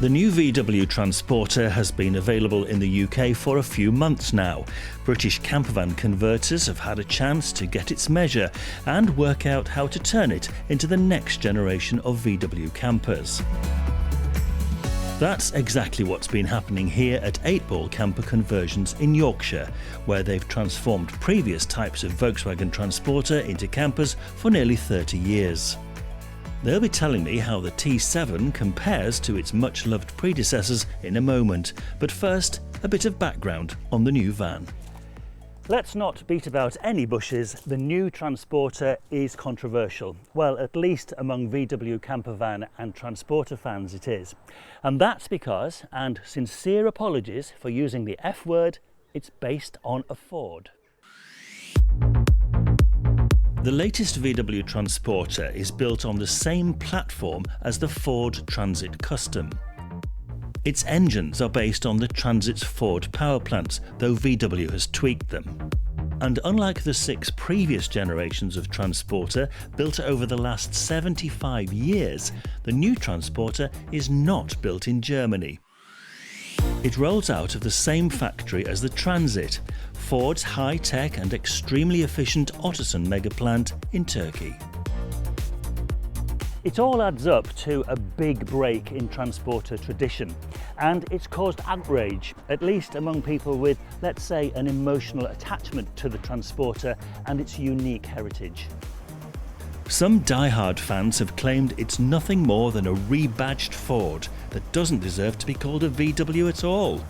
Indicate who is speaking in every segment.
Speaker 1: The new VW Transporter has been available in the UK for a few months now. British campervan converters have had a chance to get its measure and work out how to turn it into the next generation of VW campers. That's exactly what's been happening here at 8-Ball Camper Conversions in Yorkshire, where they've transformed previous types of Volkswagen Transporter into campers for nearly 30 years. They'll be telling me how the T7 compares to its much-loved predecessors in a moment, but first, a bit of background on the new van. Let's not beat about any bushes. The new Transporter is controversial. Well, at least among VW campervan and Transporter fans it is. And that's because, and sincere apologies for using the F word, it's based on a Ford. The latest VW Transporter is built on the same platform as the Ford Transit Custom. Its engines are based on the Transit's Ford power plants, though VW has tweaked them. And unlike the 6 previous generations of Transporter built over the last 75 years, the new Transporter is not built in Germany. It rolls out of the same factory as the Transit, Ford's high-tech and extremely efficient Ottoson mega plant in Turkey. It all adds up to a big break in Transporter tradition, and it's caused outrage, at least among people with, let's say, an emotional attachment to the Transporter and its unique heritage. Some die-hard fans have claimed it's nothing more than a rebadged Ford that doesn't deserve to be called a VW at all.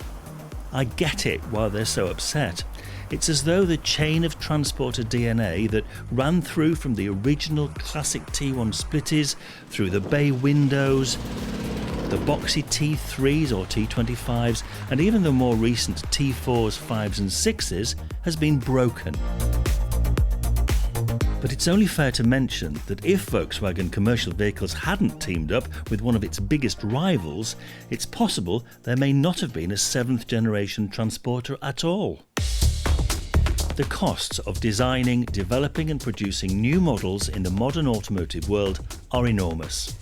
Speaker 1: I get it why they're so upset. It's as though the chain of Transporter DNA that ran through from the original classic T1 splitters, through the bay windows, the boxy T3s or T25s, and even the more recent T4s, 5s and 6s has been broken. But it's only fair to mention that if Volkswagen Commercial Vehicles hadn't teamed up with one of its biggest rivals, it's possible there may not have been a 7th generation Transporter at all. The costs of designing, developing and producing new models in the modern automotive world are enormous.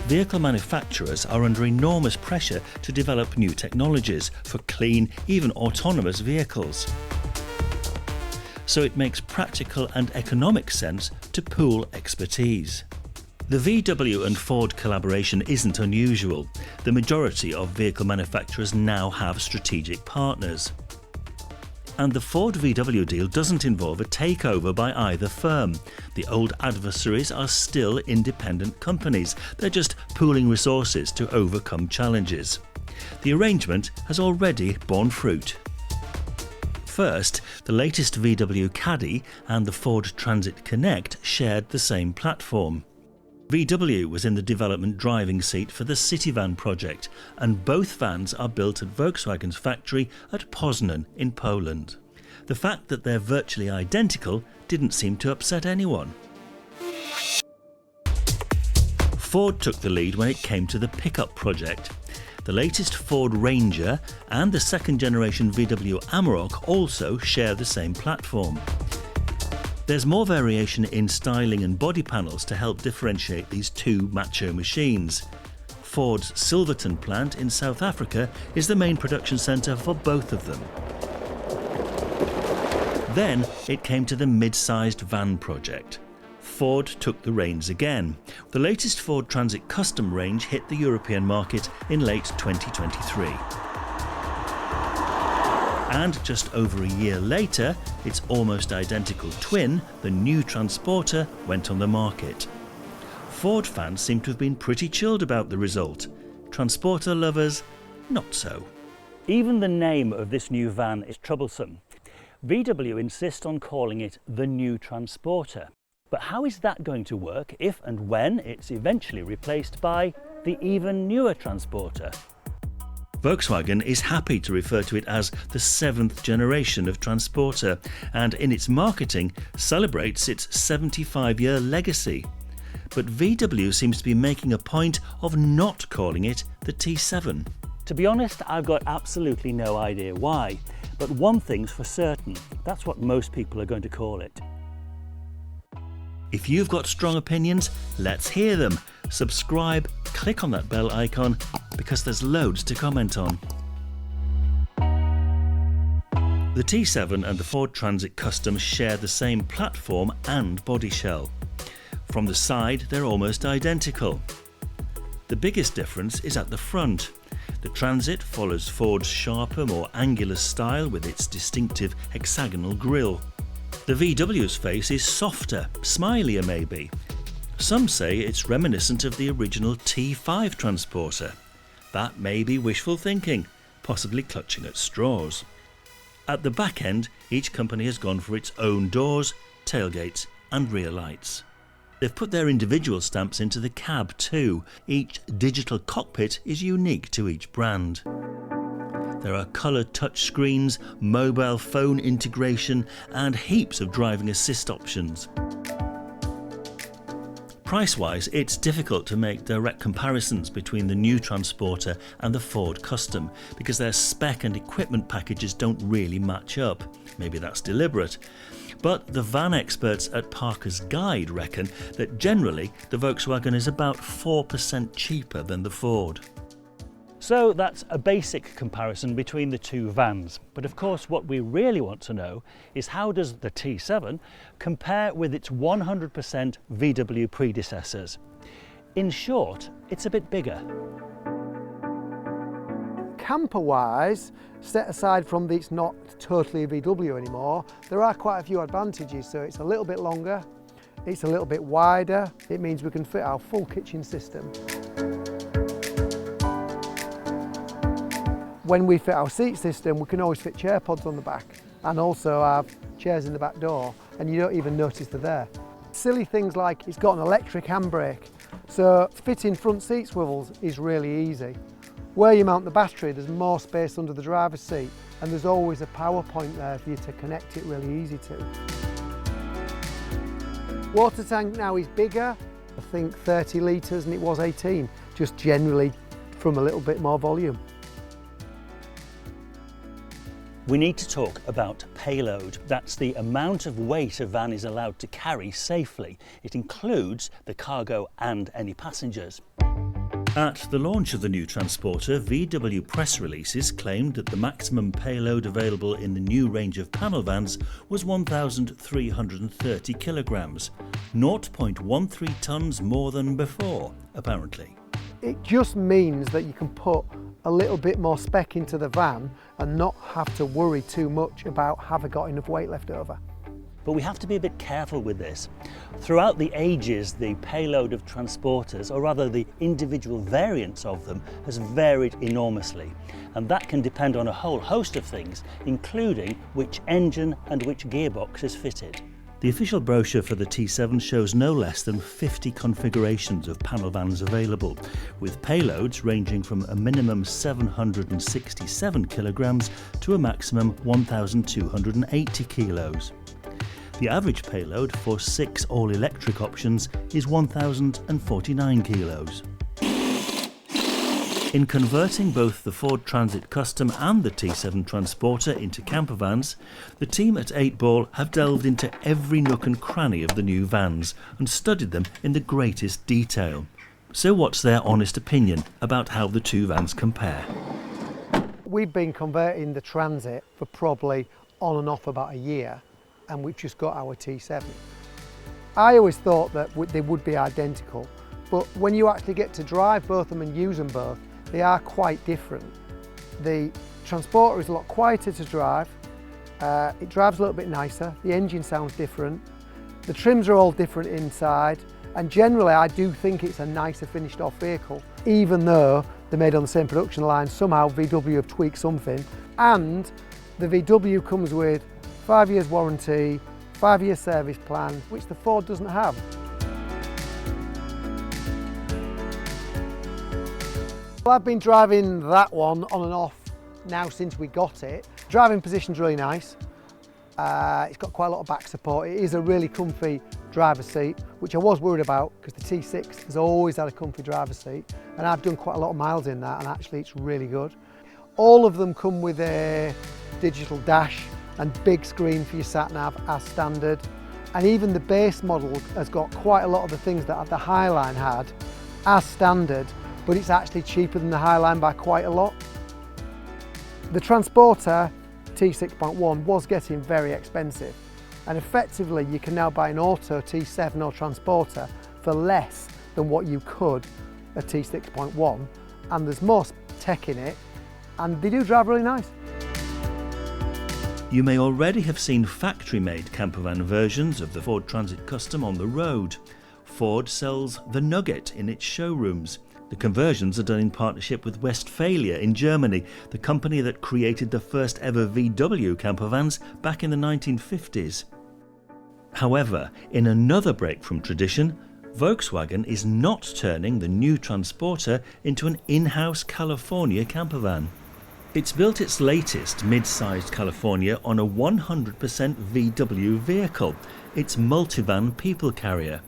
Speaker 1: Vehicle manufacturers are under enormous pressure to develop new technologies for clean, even autonomous vehicles. So it makes practical and economic sense to pool expertise. The VW and Ford collaboration isn't unusual. The majority of vehicle manufacturers now have strategic partners. And the Ford VW deal doesn't involve a takeover by either firm. The old adversaries are still independent companies. They're just pooling resources to overcome challenges. The arrangement has already borne fruit. First, the latest VW Caddy and the Ford Transit Connect shared the same platform. VW was in the development driving seat for the Cityvan project, and both vans are built at Volkswagen's factory at Poznan in Poland. The fact that they're virtually identical didn't seem to upset anyone. Ford took the lead when it came to the pickup project. The latest Ford Ranger and the 2nd generation VW Amarok also share the same platform. There's more variation in styling and body panels to help differentiate these two macho machines. Ford's Silverton plant in South Africa is the main production centre for both of them. Then it came to the mid-sized van project. Ford took the reins again. The latest Ford Transit Custom range hit the European market in late 2023. And just over a year later, its almost identical twin, the new Transporter, went on the market. Ford fans seem to have been pretty chilled about the result. Transporter lovers, not so. Even the name of this new van is troublesome. VW insist on calling it the new Transporter. But how is that going to work if and when it's eventually replaced by the even newer Transporter? Volkswagen is happy to refer to it as the 7th generation of Transporter, and in its marketing celebrates its 75-year legacy. But VW seems to be making a point of not calling it the T7. To be honest, I've got absolutely no idea why, but one thing's for certain, that's what most people are going to call it. If you've got strong opinions, let's hear them. Subscribe, click on that bell icon because there's loads to comment on. The T7 and the Ford Transit Custom share the same platform and body shell. From the side, they're almost identical. The biggest difference is at the front. The Transit follows Ford's sharper, more angular style with its distinctive hexagonal grille. The VW's face is softer, smilier maybe. Some say it's reminiscent of the original T5 Transporter. That may be wishful thinking, possibly clutching at straws. At the back end, each company has gone for its own doors, tailgates and rear lights. They've put their individual stamps into the cab too. Each digital cockpit is unique to each brand. There are colour touchscreens, mobile phone integration and heaps of driving assist options. Price-wise, it's difficult to make direct comparisons between the new Transporter and the Ford Custom because their spec and equipment packages don't really match up. Maybe that's deliberate. But the van experts at Parker's Guide reckon that generally the Volkswagen is about 4% cheaper than the Ford. So that's a basic comparison between the two vans. But of course what we really want to know is how does the T7 compare with its 100% VW predecessors? In short, it's a bit bigger.
Speaker 2: Camper-wise, set aside from that it's not totally a VW anymore, there are quite a few advantages. So it's a little bit longer, it's a little bit wider, it means we can fit our full kitchen system. When we fit our seat system, we can always fit chair pods on the back and also have chairs in the back door, and you don't even notice they're there. Silly things like it's got an electric handbrake, so fitting front seat swivels is really easy. Where you mount the battery, there's more space under the driver's seat, and there's always a power point there for you to connect it really easy to. Water tank now is bigger, I think 30 litres and it was 18, just generally from a little bit more volume.
Speaker 1: We need to talk about payload. That's the amount of weight a van is allowed to carry safely. It includes the cargo and any passengers. At the launch of the new Transporter, VW press releases claimed that the maximum payload available in the new range of panel vans was 1,330 kilograms, 0.13 tonnes more than before, apparently.
Speaker 2: It just means that you can put a little bit more spec into the van and not have to worry too much about have I got enough weight left over.
Speaker 1: But we have to be a bit careful with this. Throughout the ages, the payload of Transporters, or rather the individual variants of them, has varied enormously. And that can depend on a whole host of things, including which engine and which gearbox is fitted. The official brochure for the T7 shows no less than 50 configurations of panel vans available, with payloads ranging from a minimum 767 kilograms to a maximum 1,280 kilos. The average payload for 6 all-electric options is 1,049 kilos. In converting both the Ford Transit Custom and the T7 Transporter into campervans, the team at 8Ball have delved into every nook and cranny of the new vans and studied them in the greatest detail. So what's their honest opinion about how the two vans compare?
Speaker 2: We've been converting the Transit for probably on and off about a year, and we've just got our T7. I always thought that they would be identical, but when you actually get to drive both of them and use them both, they are quite different. The Transporter is a lot quieter to drive, it drives a little bit nicer, the engine sounds different, the trims are all different inside, and generally I do think it's a nicer finished off vehicle, even though they're made on the same production line. Somehow VW have tweaked something, and the VW comes with 5 years warranty, 5-year service plan, which the Ford doesn't have. Well, I've been driving that one on and off now since we got it. Driving position's really nice. It's got quite a lot of back support. It is a really comfy driver's seat, which I was worried about because the T6 has always had a comfy driver's seat, and I've done quite a lot of miles in that, and actually it's really good. All of them come with a digital dash and big screen for your sat-nav as standard, and even the base model has got quite a lot of the things that the Highline had as standard, but it's actually cheaper than the Highline by quite a lot. The Transporter T6.1 was getting very expensive, and effectively you can now buy an Auto T7 or Transporter for less than what you could a T6.1, and there's more tech in it, and they do drive really nice.
Speaker 1: You may already have seen factory-made campervan versions of the Ford Transit Custom on the road. Ford sells the Nugget in its showrooms. The conversions are done in partnership with Westphalia in Germany, the company that created the first ever VW campervans back in the 1950s. However, in another break from tradition, Volkswagen is not turning the new Transporter into an in-house California campervan. It's built its latest mid-sized California on a 100% VW vehicle, its multivan people carrier.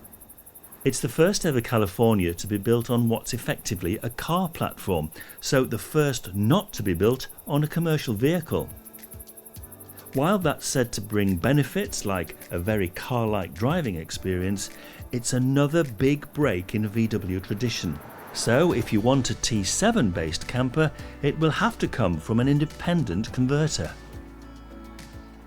Speaker 1: It's the first ever California to be built on what's effectively a car platform, so the first not to be built on a commercial vehicle. While that's said to bring benefits like a very car-like driving experience, it's another big break in VW tradition. So if you want a T7 based camper, it will have to come from an independent converter.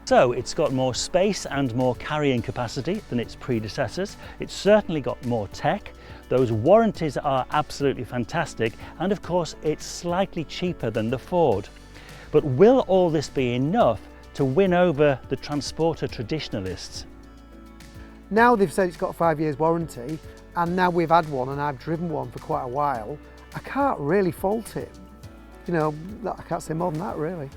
Speaker 1: So it's got more space and more carrying capacity than its predecessors. It's certainly got more tech. Those warranties are absolutely fantastic, and of course it's slightly cheaper than the Ford. But will all this be enough to win over the Transporter traditionalists?
Speaker 2: Now they've said it's got a 5 years warranty, and now we've had one and I've driven one for quite a while, I can't really fault it. You know, I can't say more than that really.